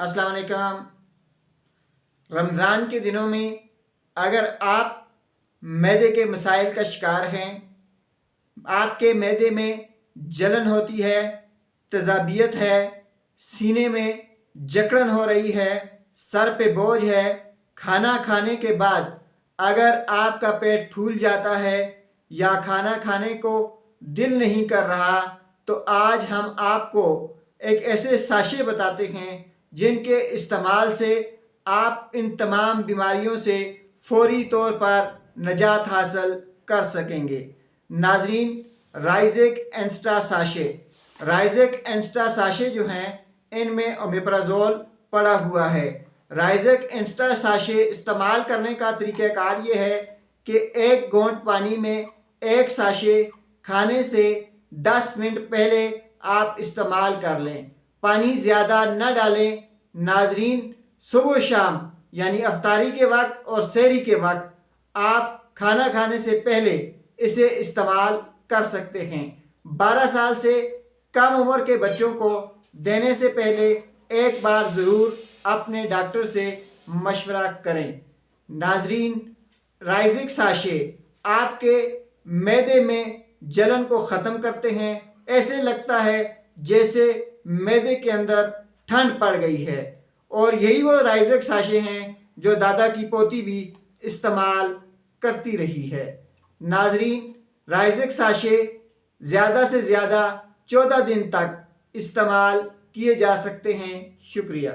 अस्सलाम वालेकुम। रमज़ान के दिनों में अगर आप मैदे के मसाइल का शिकार हैं, आपके मैदे में जलन होती है, तेज़ाबियत है, सीने में जकड़न हो रही है, सर पे बोझ है, खाना खाने के बाद अगर आपका पेट फूल जाता है या खाना खाने को दिल नहीं कर रहा, तो आज हम आपको एक ऐसे साशे बताते हैं जिनके इस्तेमाल से आप इन तमाम बीमारियों से फौरी तौर पर नजात हासिल कर सकेंगे। नाजरीन, राइज़ेक एंस्टा साशे, राइज़ेक एंस्टा साशे जो हैं इनमें ओमेप्राज़ोल पड़ा हुआ है। राइज़ेक एंस्टा साशे इस्तेमाल करने का तरीक़ाकार ये है कि एक घोंट पानी में एक साशे खाने से 10 मिनट पहले आप इस्तेमाल कर लें। पानी ज़्यादा न डालें। नाजरीन, सुबह शाम यानी अफ्तारी के वक्त और सहरी के वक्त आप खाना खाने से पहले इसे इस्तेमाल कर सकते हैं। 12 साल से कम उम्र के बच्चों को देने से पहले एक बार ज़रूर अपने डॉक्टर से मशवरा करें। नाजरीन, राइज़ेक साशे आपके मैदे में जलन को ख़त्म करते हैं। ऐसे लगता है जैसे मैदे के अंदर ठंड पड़ गई है, और यही वो राइज़ेक साशे हैं जो दादा की पोती भी इस्तेमाल करती रही है। नाजरीन, राइज़ेक साशे ज़्यादा से ज़्यादा 14 दिन तक इस्तेमाल किए जा सकते हैं। शुक्रिया।